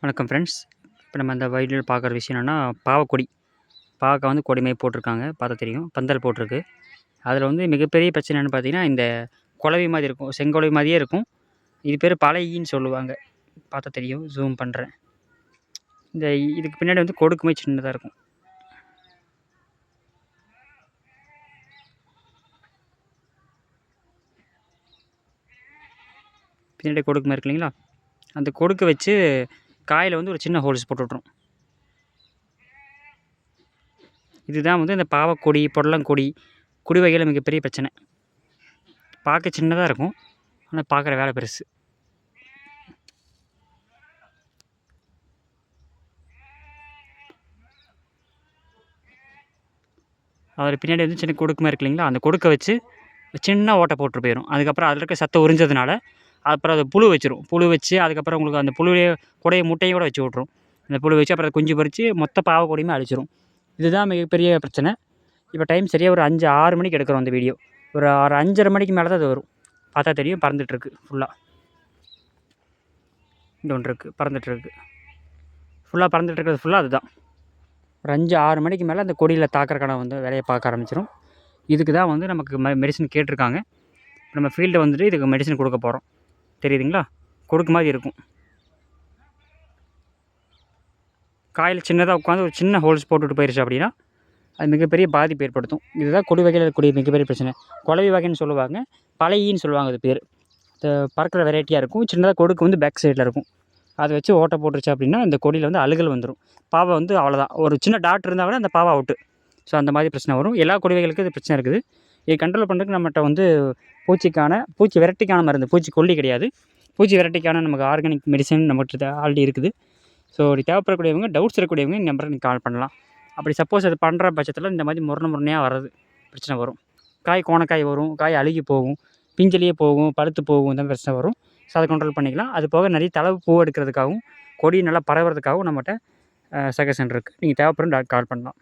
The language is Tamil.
வணக்கம் ஃப்ரெண்ட்ஸ். இப்போ நம்ம இந்த வீடியோவில் பார்க்குற விஷயம் என்னென்னா, பாவக்கொடி. பாவக்காய் வந்து கொடி மாரி போட்டிருக்காங்க. பார்த்தா தெரியும். பந்தல் போட்டிருக்கு. அதில் வந்து மிகப்பெரிய பிரச்சனை என்னென்னு பார்த்தீங்கன்னா, இந்த குளவி மாதிரி இருக்கும். செங்குளவி மாதிரியே இருக்கும். இது பேர் பழையின்னு சொல்லுவாங்க. பார்த்தா தெரியும். ஜூம் பண்ணுறேன். இந்த இதுக்கு பின்னாடி வந்து கொடுக்கு மாதிரி சின்னதாக இருக்கும். பின்னாடி கொடுக்கு மாதிரி இருக்கு இல்லைங்களா? அந்த கொடுக்க வச்சு காயில் வந்து ஒரு சின்ன ஹோல்ஸ் போட்டு விட்ரும். இதுதான் வந்து இந்த பாவக்கொடி, பொடலங்கொடி, கொடி வகையில் மிகப்பெரிய பிரச்சனை. பார்க்க சின்னதாக இருக்கும். ஆனால் பார்க்குற வேலை பெருசு. அதில் பின்னாடி வந்து சின்ன கொடுக்கு மாதிரி இருக்கு இல்லைங்களா? அந்த கொடுக்க வச்சு சின்ன ஓட்டை போட்டு போயிடும். அதுக்கப்புறம் அதில் இருக்க சத்தை உறிஞ்சதுனால அப்புறம் அது புழு வச்சிரும். புழு வச்சு அதுக்கப்புறம் உங்களுக்கு அந்த புழுவே கூடைய முட்டையும் கூட வச்சு விட்ரும். அந்த புழு வச்சு அப்புறம் குஞ்சு பறித்து மொத்த பாவக்கொடியுமே அழிச்சிரும். இதுதான் மிகப்பெரிய பிரச்சனை. இப்போ டைம் சரியாக ஒரு 5-6 மணிக்கு எடுக்கிறோம் அந்த வீடியோ. ஒரு 5:30 மணிக்கு மேலே தான் அது வரும். பார்த்தா தெரியும். பறந்துட்டுருக்கு ஃபுல்லாக. இங்கே ஒன்று இருக்குது. பறந்துட்டுருக்கு. ஃபுல்லாக பறந்துட்டுருக்கிறது ஃபுல்லாக அதுதான். ஒரு 5-6 மணிக்கு மேலே அந்த கொடியில் தாக்கறக்கான வந்து வேலையை பார்க்க ஆரம்பிச்சிடும். இதுக்கு தான் வந்து நமக்கு மெடிசன் கேட்டிருக்காங்க. நம்ம ஃபீல்டு வந்துட்டு இதுக்கு மெடிசன் கொடுக்க போகிறோம். தெரியுதுங்களா? கொடுக்கு மாதிரி இருக்கும். காயில் சின்னதாக உட்காந்து ஒரு சின்ன ஹோல்ஸ் போட்டுவிட்டு போயிடுச்சு அப்படின்னா அது மிகப்பெரிய பாதிப்பு ஏற்படுத்தும். இதுதான் கொடி வகையில் இருக்கக்கூடிய மிகப்பெரிய பிரச்சனை. குளவி வகைன்னு சொல்லுவாங்க. பழையின்னு சொல்லுவாங்க அது பேர். பறக்கிற வெரைட்டியாக இருக்கும். சின்னதாக கொடுக்கு வந்து பேக் சைடில் இருக்கும். அதை வச்சு ஓட்டை போட்டுருச்சு அப்படின்னா இந்த கொடியில் வந்து அழுகல் வந்துடும். பாவை வந்து அவ்வளோதான். ஒரு சின்ன டாட் இருந்தால் கூட அந்த பாவை அவுட்டு. ஸோ அந்த மாதிரி பிரச்சனை வரும். எல்லா கொடி வகைகளுக்கும் இது பிரச்சனை இருக்குது. இதை கண்ட்ரோல் பண்ணுறதுக்கு நம்மகிட்ட வந்து பூச்சி வெரைட்டிக்கான மருந்து, பூச்சி கொல்லி கிடையாது, பூச்சி வெரைட்டிக்கான நமக்கு ஆர்கானிக் மெடிசன் நம்மகிட்ட ஆல்ரெடி இருக்குது. ஸோ இப்படி தேவைப்படக்கூடியவங்க, டவுட்ஸ் இருக்கக்கூடியவங்க இந்த நம்பருக்கு நீங்கள் கால் பண்ணலாம். அப்படி சப்போஸ் அது பண்ணுற பட்சத்தில் இந்த மாதிரி முரணையாக வர்றது பிரச்சனை வரும். காய் கோணக்காய் வரும், காய் அழுகி போகும், பிஞ்சிலேயே போகும், பழுத்து போகும், இந்த மாதிரி பிரச்சனை வரும். ஸோ அதை கண்ட்ரோல் பண்ணிக்கலாம். அது போக நிறைய தளவு பூ எடுக்கிறதுக்காகவும் கொடி நல்லா பரவுறதுக்காகவும் நம்மகிட்ட சஜஷன் இருக்குது. நீங்கள் தேவைப்படும் கால் பண்ணலாம்.